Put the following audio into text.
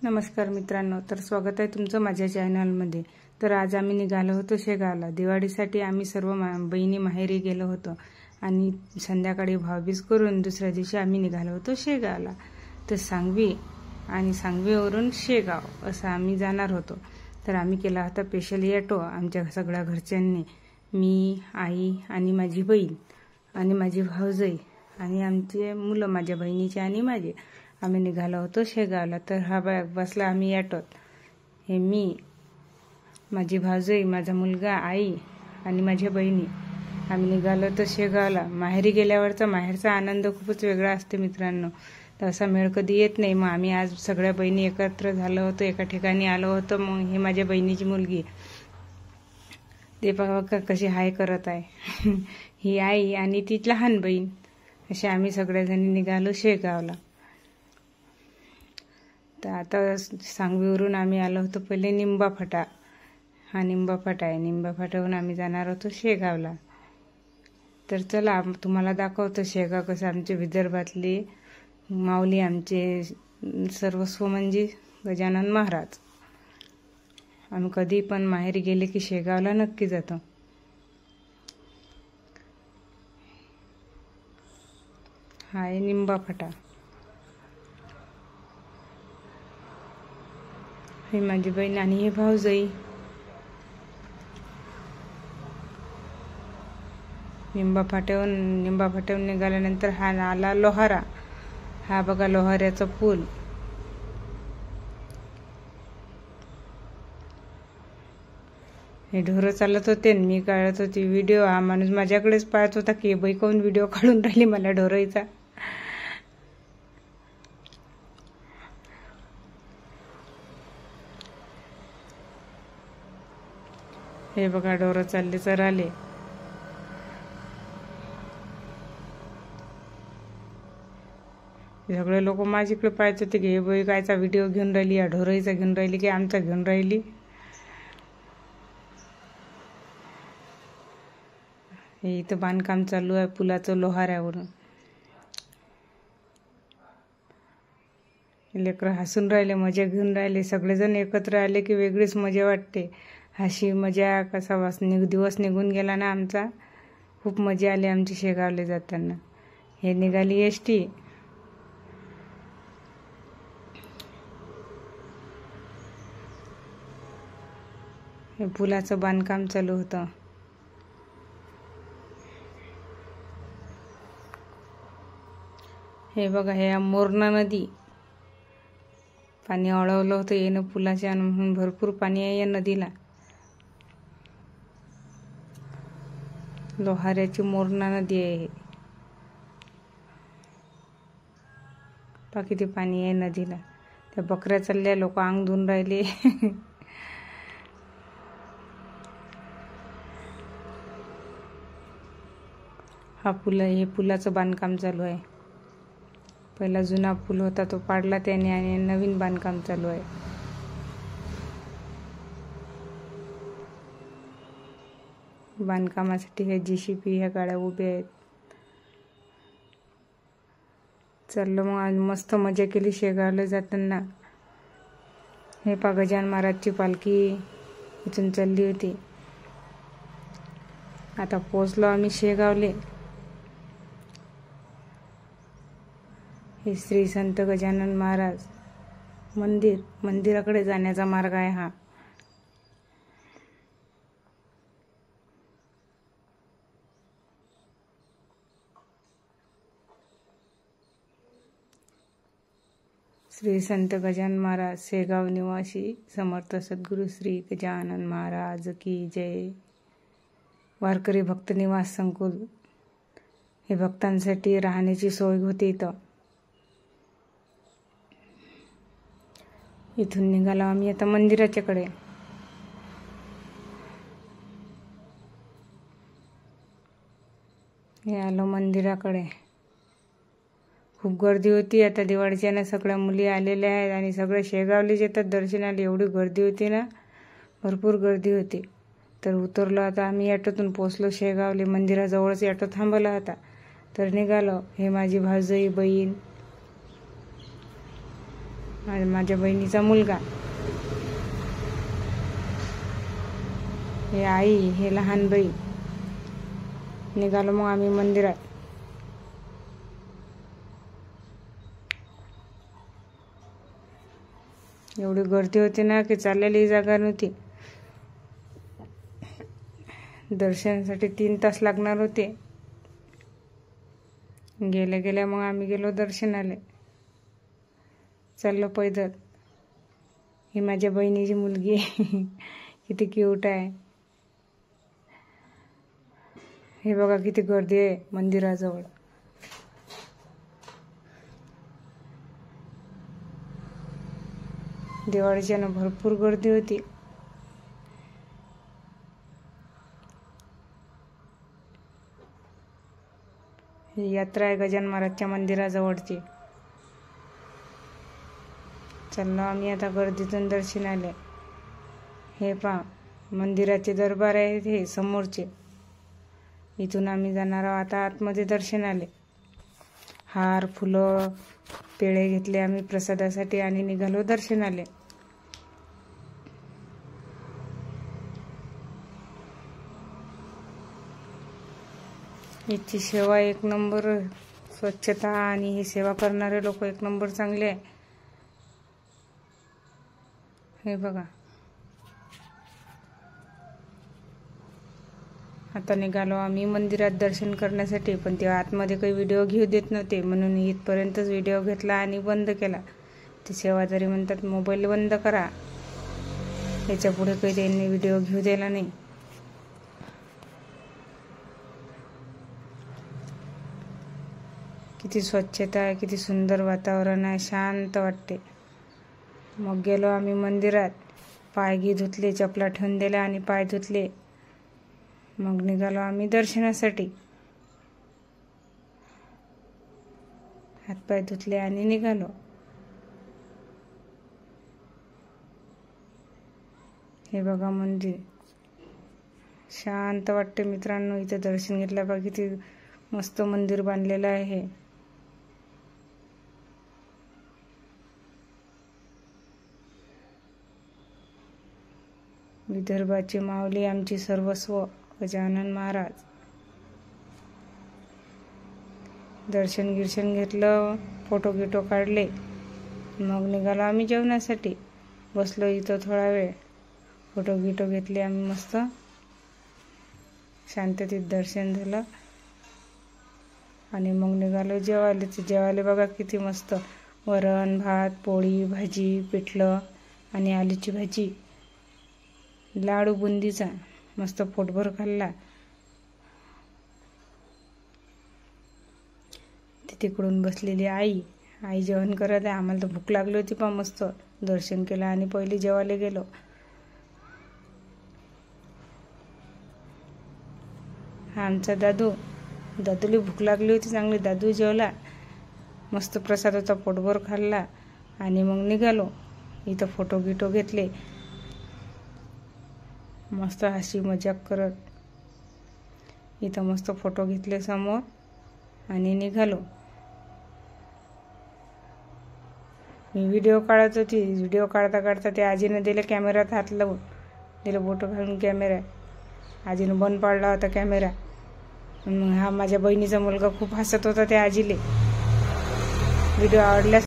नमस्कार मित्रांनो, तर स्वागत आहे तुमचं माझ्या चॅनलमध्ये। तर आज आम्ही निघालो होतो शेगावला। दिवाळीसाठी आम्ही सर्व बहिणी माहेरी गेलो होतो आणि संध्याकाळी भाऊबीज करून दुसऱ्या दिवशी आम्ही निघालो होतो शेगावला। तर सांगवी आणि सांगवीवरून शेगाव असं आम्ही जाणार होतो। तर आम्ही केला होता स्पेशल ऑटो आमच्या सगळ्या घरच्यांनी, मी, आई आणि माझी बहीण आणि माझी भाऊजाई आणि आमचे मुलं, माझ्या बहिणीचे आणि माझे। आम्ही निघालो होतो शेगावला। तर हा बसला आम्ही ऑटोत, हे मी, माझी भाऊजाई, माझा मुलगा, आई आणि माझ्या बहिणी। आम्ही निघालो होतो शेगावला। माहेरी गेल्यावरचा माहेरचा आनंद खूपच वेगळा असते मित्रांनो, तर असा मेळ कधी येत नाही। मग आम्ही आज सगळ्या बहिणी एकत्र झालो होतो, एका ठिकाणी आलो होतो। मग हे माझ्या बहिणीची मुलगी, ते बघा कशी हाय करत आहे ही आई आणि ती लहान बहीण, असे आम्ही सगळ्याजणी निघालो शेगावला। तर आता सांगवीवरून आम्ही आलो होतो पहिले निंबाफाटा, हा निंबाफाटा आहे। निंबाफाट्याहून आम्ही जाणार होतो शेगावला। तर चला तुम्हाला दाखवतो शेगाव कसं। आमचे विदर्भातले माऊली, आमचे सर्वस्व म्हणजे गजानन महाराज। आम्ही कधी पण माहेरी गेले की शेगावला नक्की जातो। हा आहे निंबाफाटा। ही माझी बहीण आणि ही भाऊजाई। निंबाफाट्याहून निघाल्यानंतर हा आला लोहारा। हा बघा लोहाऱ्याचा पूल। हे ढोरं चालत होते, मी काढत होती व्हिडिओ। हा माणूस माझ्याकडेच पाहत होता की बाई कोण व्हिडिओ काढून राहिली मला ढोराईचा। हे बघा ढोरं चालले चराले। सगळे लोक माझ्याकडे पाहत होते की हे बाई कायचा व्हिडिओ घेऊन राहिली, या ढोराईचा घेऊन राहिली की आमचा घेऊन राहिली। हे इथं बांधकाम चालू आहे पुलाचं लोहाऱ्यावरून। लेकरं हसून राहिले, मजा घेऊन राहिले। सगळेजण एकत्र आले की वेगळीच मजा वाटते, हसी मजा कसा दिवस निघून गेला ना आमचा। खूप मजा आली आमची शेगावला जाताना। हे निघाली एसटी। हे पुलाचं बांधकाम चालू होतं। हे बघा हे मोरणा नदी, पाणी अडवलं होतं येणं पुलाच्या, म्हणून भरपूर पाणी आहे या नदीला। लोहाऱ्याची मोरणा नदी आहे। पहा किती पाणी आहे नदीला। त्या बकऱ्या चालल्या, लोक अंग धुवून राहिले हा पूल आहे, हे पुलाचं बांधकाम चालू आहे। पहिला जुना पूल होता तो पाडला त्याने आणि नवीन बांधकाम चालू आहे। बांधकामासाठी हे JCB ह्या गाड्या उभ्या आहेत। चाललो मग आज मस्त मजा केली शेगावला जाताना। हे पहा गजानन महाराजची पालखी इथून चालली होती। आता पोहोचलो आम्ही शेगावले। हे श्री संत गजानन महाराज मंदिराकडे जाण्याचा मार्ग आहे हा। श्री संत गजानन महाराज शेगाव निवासी समर्थ सद्गुरू श्री गजानन महाराज की जय। वारकरी भक्त निवास संकुल, हे भक्तांसाठी राहण्याची सोय होती इथं। इथून निघालो आम्ही आता मंदिराच्याकडे। हे आलो मंदिराकडे। खूप गर्दी होती आता दिवाळीच्या ना, सगळ्या मुली आलेल्या आहेत आणि सगळे शेगावलेच येतात दर्शनाला। एवढी गर्दी होती ना, भरपूर गर्दी होती। तर उतरलो आता आम्ही ऑटोतून, पोहोचलो शेगावले। मंदिराजवळच ऑटो थांबवला होता तर निघालो। हे माझी भाऊजाई, बहीण माझ्या बहिणीचा मुलगा, हे आई, हे लहान बहीण. निघालो मग आम्ही मंदिरात. एवढी गर्दी होती ना की चाललेली जागा नव्हती. दर्शनासाठी 3 तास लागणार होते. गेल्या गेल्या मग आम्ही गेलो दर्शनाला. चाललो पैदल. ही माझ्या बहिणीची मुलगी आहे. किती क्यूट आहे. हे बघा किती गर्दी आहे मंदिराजवळ. दिवाळीच्या ना भरपूर गर्दी होती. ही यात्रा आहे गजानन महाराजच्या मंदिराजवळची. चाललो आम्ही आता गर्दीतून दर्शनाला. हे पहा मंदिराचे दरबार आहेत हे समोरचे. इथून आम्ही जाणार आहोत आता आतमध्ये दर्शनाला. हार, फुलं, पेढे घेतले आम्ही प्रसादासाठी आणि निघालो दर्शनाला. याची सेवा 1 नंबर. स्वच्छता आणि ही सेवा करणारे लोक 1 नंबर चांगले आहे. हे बघा. आता निघालो आम्ही मंदिरात दर्शन करण्यासाठी. पण ते आतमध्ये काही व्हिडिओ घेऊ देत नव्हते म्हणून इथपर्यंतच व्हिडिओ घेतला आणि बंद केला. ते सेवादारी म्हणतात मोबाईल बंद करा. याच्या पुढे काही त्यांनी व्हिडिओ घेऊ दिला नाही. किती स्वच्छता आहे, किती सुंदर वातावरण आहे, शांत वाटते. मग गेलो आम्ही मंदिरात. पाय धुतले, चपला ठेवून दिल्या आणि पाय धुतले. मग निघालो आम्ही दर्शनासाठी. हातपाय धुतले आणि निघालो. हे बघा मंदिर. शांत वाटते मित्रांनो. इथं दर्शन घेतलं बघा किती मस्त मंदिर बांधलेलं आहे. विदर्भाची माऊली, आमची सर्वस्व गजानन महाराज. दर्शन गिर्शन घेतलं, फोटो काढले. मग निघालो आम्ही जेवणासाठी. बसलो इथं थोडा वेळ. फोटो घेतले आम्ही मस्त. शांततेत दर्शन झालं आणि मग निघालो जेवायला. जेवायला बघा किती मस्त. वरण, भात, पोळी, भाजी, पिठलं आणि आलूची भाजी, लाडू बुंदीचा. मस्त पोटभर खाल्ला. तिकडून बसलेली आई जेवण करत आहे. आम्हाला तर भूक लागली होती पण मस्त दर्शन केलं आणि पहिले जेवायला गेलो. हा आमचा दादूला भूक लागली होती चांगली. दादू जेवला. मस्त प्रसाद होता, पोटभर खाल्ला आणि मग निघालो. इथं फोटो घेतले मस्त हसी मजाक करत. इथं मस्त फोटो घेतले समोर आणि निघालो. मी व्हिडिओ काढत होती. व्हिडिओ काढता ते आजीने दिले कॅमेऱ्यात हात लावून. दिलं बोटं घालून कॅमेरा. आजीनं बंद पाडला होता कॅमेरा. हा माझ्या बहिणीचा मुलगा खूप हसत होता त्या आजीले. व्हिडिओ आवडल्यास